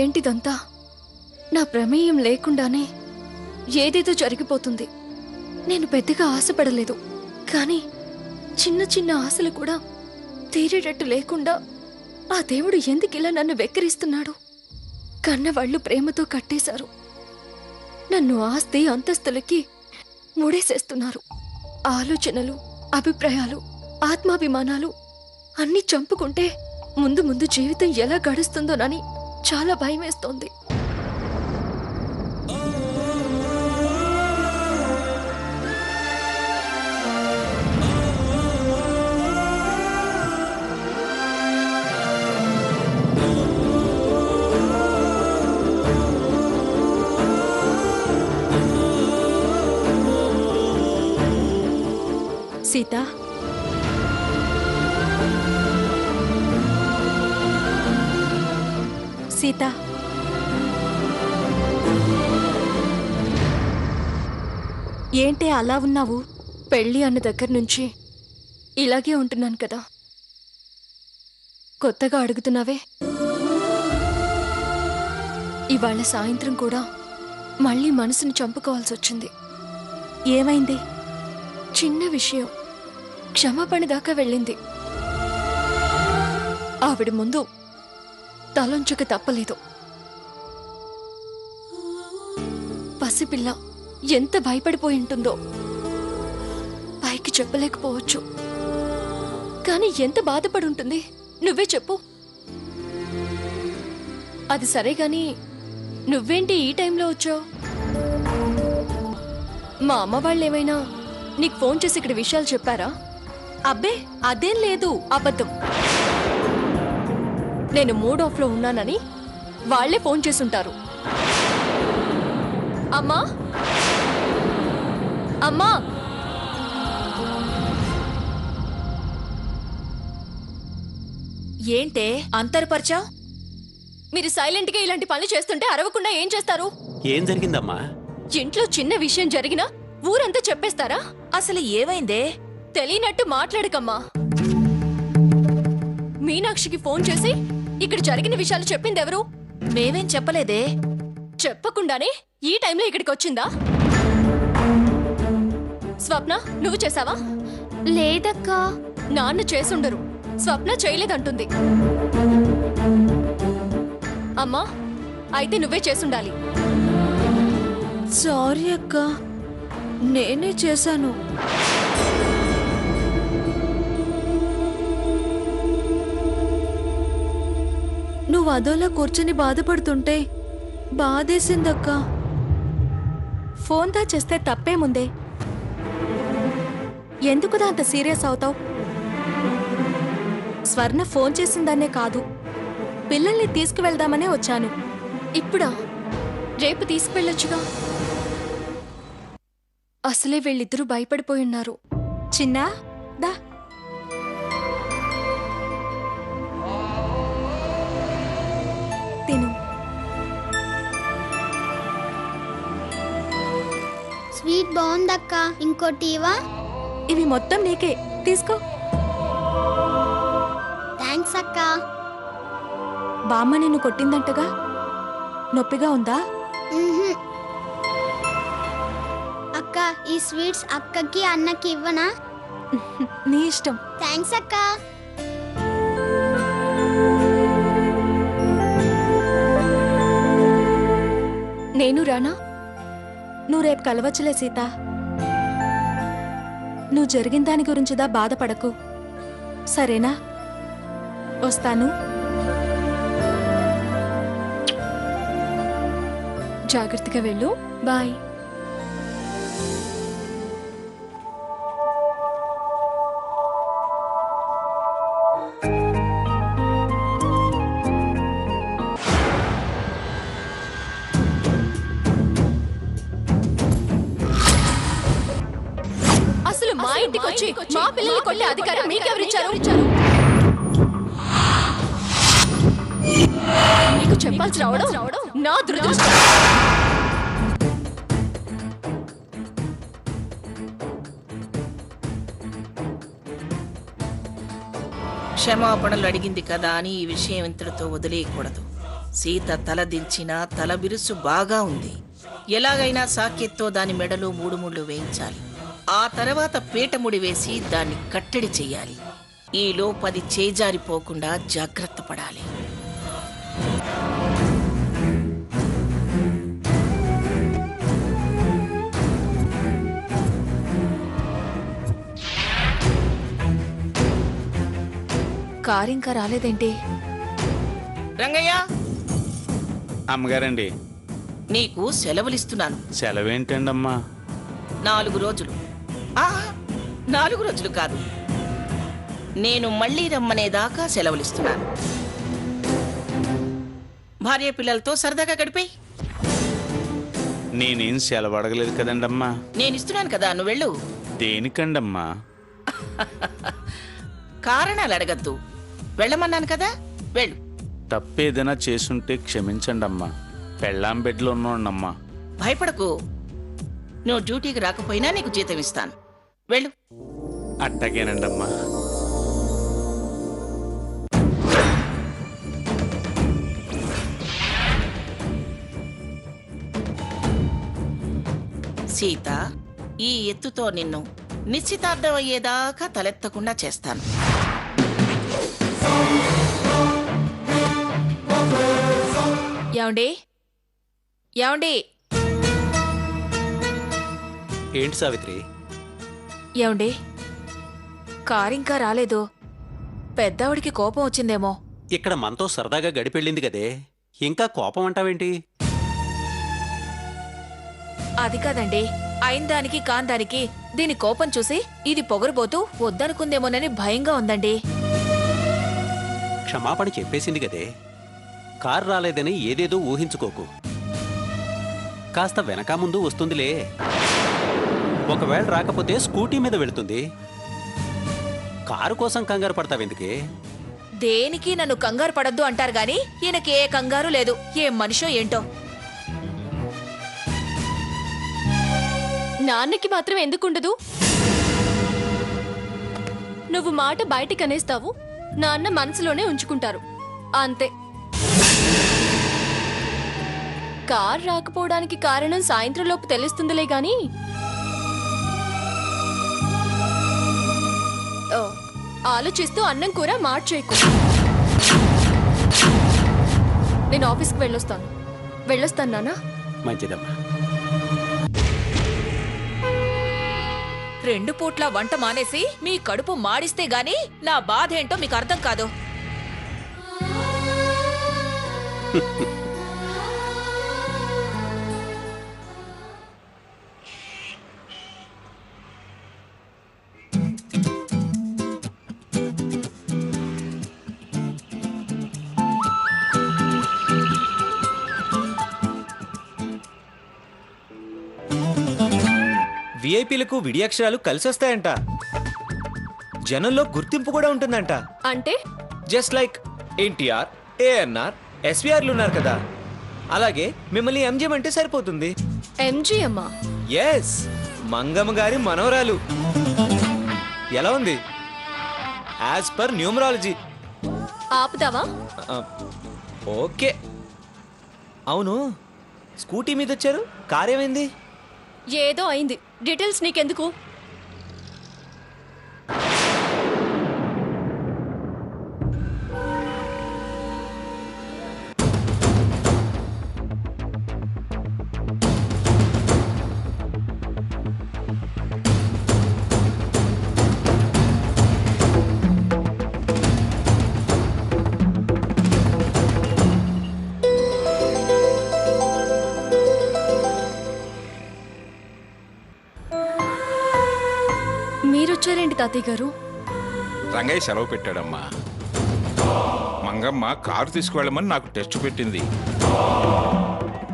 ఏంటిదంతా? నా ప్రమేయం లేకుండానే ఏదేదో జరిగిపోతుంది. నేను పెద్దగా ఆశపడలేదు, కానీ చిన్న చిన్న ఆశలు కూడా తీరేటట్టు లేకుండా ఆ దేవుడు ఎందుకిలా నన్ను వెక్కిరిస్తున్నాడు? కన్నవాళ్లు ప్రేమతో కట్టేశారు. నన్ను ఆస్తి అంతస్తులకి ముడేసేస్తున్నారు. ఆలోచనలు, అభిప్రాయాలు, ఆత్మాభిమానాలు అన్నీ చంపుకుంటే ముందు ముందు జీవితం ఎలా గడుస్తుందోనని చాలా భయమేస్తోంది. సీత, సీత, ఏంటి అలా ఉన్నావు? పెళ్ళి అన్న దగ్గర నుంచి ఇలాగే ఉంటున్నాను కదా. కొత్తగా అడుగుతున్నావే? ఇవాళ సాయంత్రం కూడా మళ్ళీ మనసుని చంపుకోవాల్సి వచ్చింది. ఏమైంది? చిన్న విషయం క్షమాపణ దాకా వెళ్ళింది. ఆవిడ ముందు తలొంచక తప్పలేదు. పసిపిల్ల ఎంత భయపడిపోయి ఉంటుందో పైకి చెప్పలేకపోవచ్చు, కానీ ఎంత బాధపడి ఉంటుంది నువ్వే చెప్పు. అది సరే గాని నువ్వేంటి ఈ టైంలో వచ్చావు? మా అమ్మ వాళ్ళేమైనా నీకు ఫోన్ చేసి ఇక్కడ విషయాలు చెప్పారా? అబ్బే, అదేం లేదు. అబద్ధం. నేను మూడ్ ఆఫ్ లో ఉన్నానని వాళ్లే ఫోన్ చేసుంటారు. అమ్మా, అమ్మా, ఏంటే అంతర్పరిచావ్? మీరు సైలెంట్ గా ఇలాంటి పనులు చేస్తుంటే అరవకుండా ఏం చేస్తారు? ఏం జరిగిందమ్మా? ఇంట్లో చిన్న విషయం జరిగినా ఊరంతా చెప్పేస్తారా? అసలు ఏమైందే? తెలియనట్టు మాట్లాడకమ్మా. మీనాక్షికి ఫోన్ చేసి ఇక్కడ జరిగిన విషయాలు చెప్పింది ఎవరు? మేమేం చెప్పలేదే. చెప్పకుండానే ఈ టైంలో ఇక్కడికి వచ్చిందా? స్వప్న, నువ్వు చేసావా? లేదక్కా. నాన్న చేసుండరు, స్వప్న చేయలేదంటుంది. అమ్మా, అయితే నువ్వే చేసుండాలి. సారీ అక్క, నేనే చేశాను. నువ్వు అదోలా కూర్చొని బాధపడుతుంటే బాధేసిందక్క. ఫోన్ దా చేస్తే తప్పేముందే? ఎందుకుదా అంత సీరియస్ అవుతావు? స్వర్ణ ఫోన్ చేసిందనే కాదు, పిల్లల్ని తీసుకువెళ్దామనే వచ్చాను. ఇప్పుడా? రేపు తీసుకువెళ్ళొచ్చుగా. అసలే వీళ్ళిద్దరూ భయపడిపోయున్నారు. చిన్నా, దా. తిను. స్వీట్ బాగుందక్క. ఇంకోటి ఇవా? ఇవి మొత్తం నీకే, తీసుకో. థ్యాంక్స్ అక్క. బామ్మ నిన్ను కొట్టిందంటగా, నొప్పిగా ఉందా? అక్క, ఈ స్వీట్స్ అక్కకి అన్నకి ఇవ్వనా? నీ ఇష్టం. థ్యాంక్స్ అక్క. నేను రానా? నువ్వు రేపు కలవచ్చులే సీత. నువ్వు జరిగిన దాని గురించిదా బాధపడకు, సరేనా? వస్తాను. జాగ్రత్తగా వెళ్ళు. బాయ్. అసలు మా ఇంటికి వచ్చి మా పిల్లల్ని కొట్టే అధికారం మీకెవరిచ్చారు? నీకు చెప్పాల్సి రావడం నా దురదృష్టం. క్షమాపణలు అడిగింది కదా అని ఈ విషయం ఇంతటితో వదిలేయకూడదు. సీత తల దించినా తల బిరుసు బాగా ఉంది. ఎలాగైనా సాకెత్తో దాని మెడలో 3 ముళ్ళు వేయించాలి. ఆ తర్వాత పీటముడి వేసి దాన్ని కట్టడి చెయ్యాలి. ఈలో 10 చేజారిపోకుండా జాగ్రత్త పడాలి. కారు ఇంకా రాలేదేంటి? రంగయ్య, అమ్మగారండి, నీకు సెలవులిస్తున్నాను. సెలవేంటండమ్మా? 4 రోజులు. 4 రోజులు కాదు, నేను మళ్ళీ రమ్మనేదాకా సెలవులిస్తున్నాను. భార్య పిల్లలతో సరదాగా గడిపేయి. నేనేం సెలవు అడగలేదు కదండమ్మా. నేను ఇస్తున్నాను కదా, నువ్వు వెళ్ళు. దేనికండమ్మా? కారణాలు అడగద్దు, వెళ్ళమన్నాను కదా, వెళ్ళు. తప్పేదైనా చేసుంటే క్షమించండమ్మా. పెళ్ళాం బెడ్లో ఉన్నాడమ్మా. భయపడకు, నువ్వు డ్యూటీకి రాకపోయినా నీకు జీతం ఇస్తాను, వెళ్ళు. అట్టగేనండమ్మా. సీత, ఈ ఎత్తుతో నిన్ను నిశ్చితార్థం అయ్యేదాకా తలెత్తకుండా చేస్తాను. ఏమండి? ఏమండి? ఏంటి సావిత్రి? ఏమండి? కారు ఇంకా రాలేదు. పెద్దావిడికి కోపం వచ్చిందేమో. ఇక్కడ మనతో సరదాగా గడిపెళ్ళింది కదే, ఇంకా కోపం అంటావేంటి? అది కాదండి, అయిన దానికి కాని దానికి దీని కోపం చూసి ఇది పొగరుబోతూ వద్దనుకుందేమోనని భయంగా ఉందండి. క్షమాపణ చెప్పేసింది కదే, కారు రాలేదని ఏదేదో ఊహించుకోకు. కాస్త వెనక ముందు వస్తుందిలే. ఒకవేళ రాకపోతే స్కూటీ మీద వెళుతుంది. కారు కోసం కంగారు పడతావెందుకే? దేనికి నన్ను కంగారు పడద్దు అంటారు గాని ఈయనకి ఏ కంగారు లేదు. ఏ మనిషో ఏంటో. నాన్నకి మాత్రం ఎందుకుండదు? నువ్వు మాట బయటికి అనేస్తావు, నాన్న మనసులోనే ఉంచుకుంటారు, అంతే. కార్ రాకపోవడానికి కారణం సాయంత్రం లోపు తెలుస్తుందిలే గాని ఆలోచిస్తూ అన్నం కూర మార్చేయకు. నేను ఆఫీస్కి వెళ్ళొస్తాను నాన్న. మంచిదమ్మా. 2 పూట్ల వంట మానేసి మీ కడుపు మాడిస్తే గాని నా బాధ ఏంటో మీకు అర్థం కాదు. విఐపీలకు విడియక్షరాలు కలిసొస్తాయంట. జనంలో గుర్తింపు కూడా ఉంటుందంట. అంటే జస్ట్ లైక్ ఎన్టీఆర్, ఏఎన్ఆర్, ఎస్వీఆర్లు ఉన్నారు కదా, అలాగే మిమ్మల్ని ఎంజిఎం అంటే సరిపోతుంది. ఎంజీ అమ్మా? ఎస్, మంగమ్మ గారి మనవరాలు. ఎలా ఉంది యాజ్ పర్ న్యూమరాలజీ? ఆపుతావా? ఓకే. అవును, స్కూటీ మీద వచ్చారు, కారేమైంది? ఏదో అయింది, డీటెయిల్స్ నీకెందుకు? మీరొచ్చారేంటి తాతయ్య గారు? రంగయ్య సెలవు పెట్టాడమ్మా. మంగమ్మ కారు తీసుకువెళ్ళమని నాకు టెస్ట్ పెట్టింది.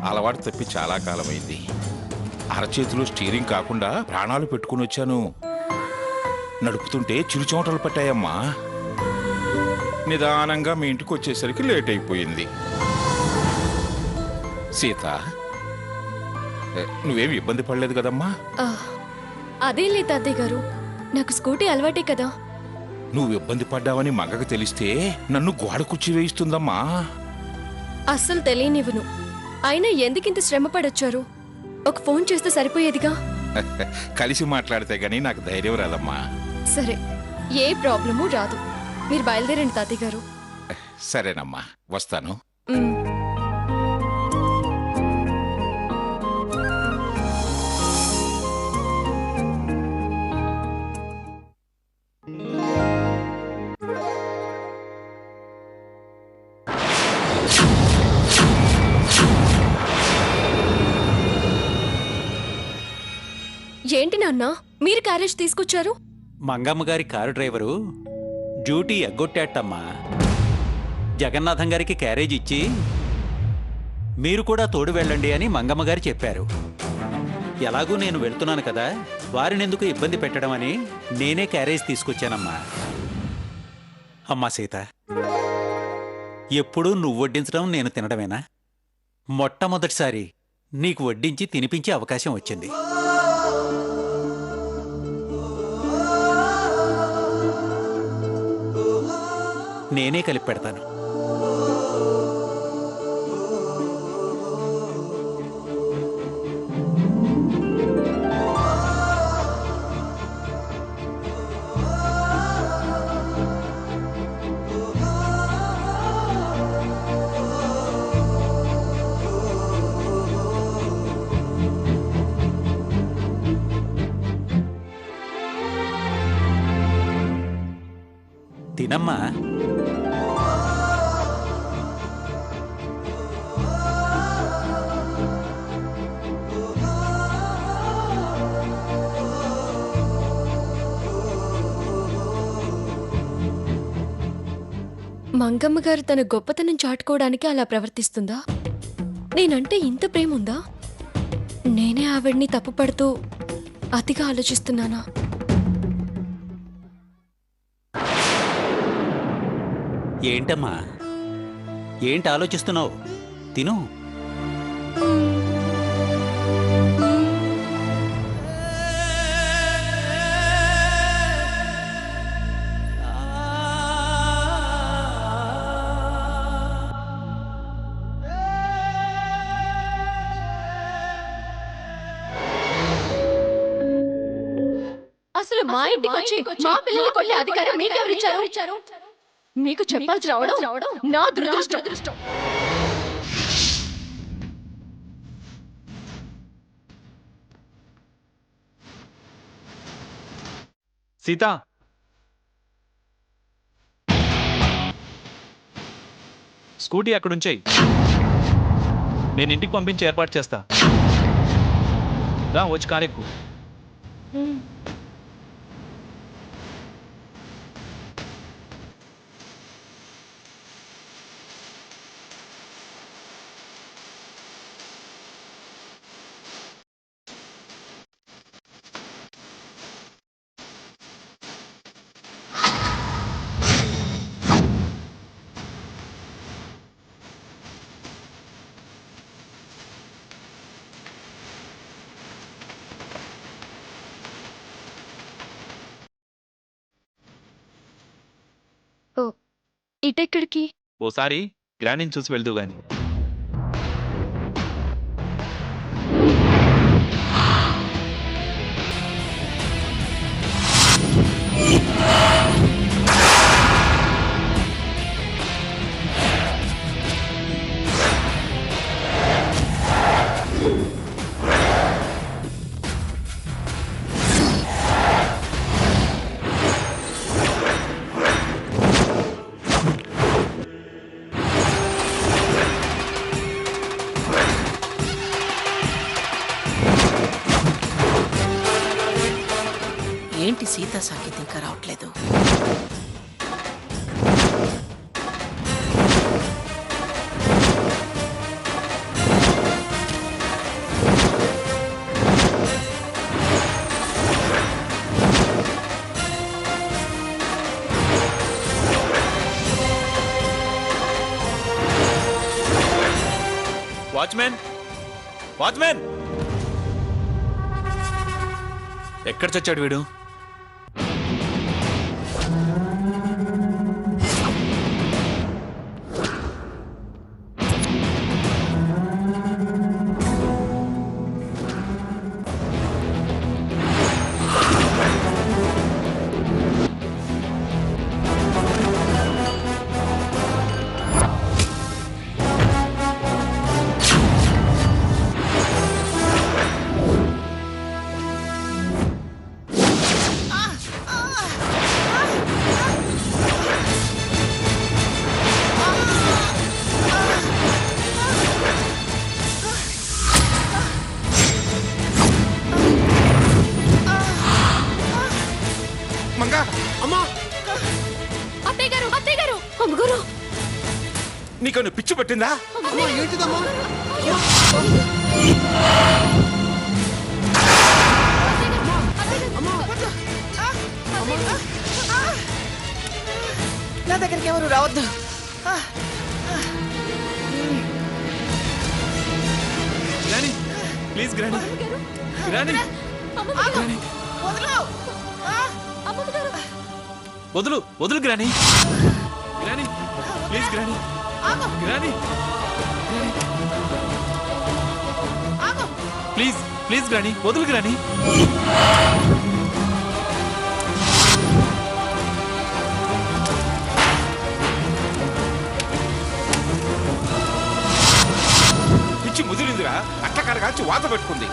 అలవాటు తప్పి చాలా కాలమైంది. అరచేతిలో స్టీరింగ్ కాకుండా ప్రాణాలు పెట్టుకుని వచ్చాను. నడుపుతుంటే చిరుచోటలు పట్టాయమ్మా. నిదానంగా మీ ఇంటికి వచ్చేసరికి లేట్ అయిపోయింది. సీత, నువ్వేమి ఇబ్బంది పడలేదు కదమ్మా? అదేం లేదు తాతయ్య గారు, నాకు స్కూటీ అలవాటే కదా. నువ్వు ఇబ్బంది పడ్డావని మగకు తెలిస్తే నన్ను గోడ కుర్చీ వేయిస్తుందమ్మా. అస్సలు తెలియనివ్వను. అయినా ఎందుకింత శ్రమ పడొచ్చారు? ఒక ఫోన్ చేస్తే సరిపోయేదిగా. కలిసి మాట్లాడితే గానీ నాకు ధైర్యం రాదమ్మా. సరే, ఏ ప్రాబ్లము రాదు. మీరు బయలుదేరండి తాతయ్య గారు. సరేనమ్మా, వస్తాను. ఉమ్. ఏంటి నాన్న, మీరు క్యారేజ్ తీసుకొచ్చారు? మంగమ్మ గారి కారు డ్రైవరు డ్యూటీ ఎగ్గొట్టాటమ్మా. జగన్నాథం గారికి క్యారేజ్ ఇచ్చి మీరు కూడా తోడు వెళ్ళండి అని మంగమ్మ గారు చెప్పారు. ఎలాగూ నేను వెళ్తున్నాను కదా, వారినెందుకు ఇబ్బంది పెట్టడం అని నేనే క్యారేజ్ తీసుకొచ్చానమ్మా. అమ్మా సీత, ఎప్పుడూ నువ్వు వడ్డించడం నేను తినడమేనా? మొట్టమొదటిసారి నీకు వడ్డించి తినిపించే అవకాశం వచ్చింది. నేనే కలిపి పెడతాను. తినమ్మా. మంగమ్మ గారు తన గొప్పతనం చాటుకోవడానికి అలా ప్రవర్తిస్తుందా? నేనంటే ఇంత ప్రేమ ఉందా? నేనే ఆవిడ్ని తప్పుపడుతూ అతిగా ఆలోచిస్తున్నానా? ఏంటమ్మా, ఏంటి ఆలోచిస్తున్నావు? తిను. అసలు మా ఇంటికి వచ్చి మా పిల్లల్ని కొట్టే అధికారం మీకెవరిచ్చారు? మీకు చెప్పాల్సి రావడం నా దురదృష్టం. సీత, స్కూటీ అక్కడుంచేయి. నేను ఇంటికి పంపించి ఏర్పాటు చేస్తా. రా, వచ్చి కారెక్కు. ఇటెక్కడికి? ఓసారి గ్రాండ్ని చూసి వెళ్తూ గాని. ఏంటి సీత సాకేత్ ఇంకా రావట్లేదు? Watchman, watchman! ఎక్కడ చచ్చాడు వీడు? మంగా అత్తయ్య గారు అత్తయ్య గారు అమ్మగారు నీకు పిచ్చి పట్టిందా? నా దగ్గరికి ఎవరు రావద్దు. గ్రాని ప్లీజ్ గ్రాని గ్రాని గ్రాని వదులు వదులు గ్రాని గ్రాని ప్లీజ్ గ్రాని గ్రాని ప్లీజ్ ప్లీజ్ గ్రాని వదులు గ్రాని పిచ్చి ముదిరిందిరా, అట్ల కాల్చి వాత పెట్టుకుంది.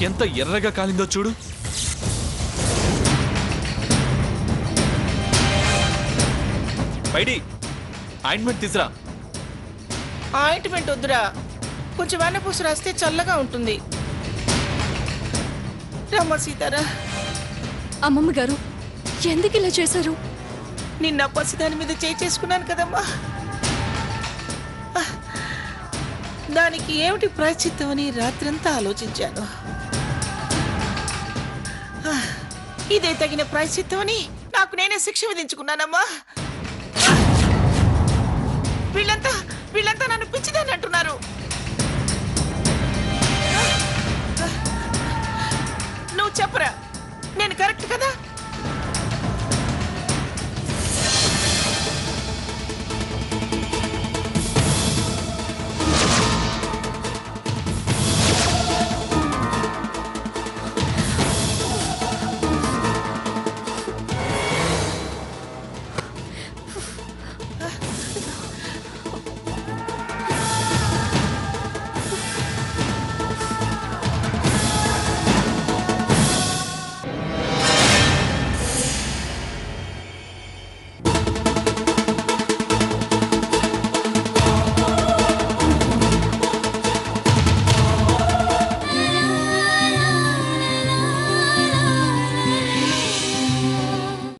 ఎంత ఎర్రగా కాలిందో చూడు. బయటి ఆయింట్మెంట్ తీసురా. ఆయింట్మెంట్ వద్దురా, కొంచెం వెన్నపూస రాస్తే చల్లగా ఉంటుంది. రమ్మ సీతారా. అమ్మమ్మ గారు ఎందుకు ఇలా చేశారు? నిన్న పసిదాని మీద చేసుకున్నాను కదమ్మా. దానికి ఏమిటి ప్రాయశ్చిత్తం అని రాత్రంతా ఆలోచించాను. ఇదే తగిన ప్రాయశ్చిత్తం అని నాకు నేనే శిక్ష విధించుకున్నానమ్మా.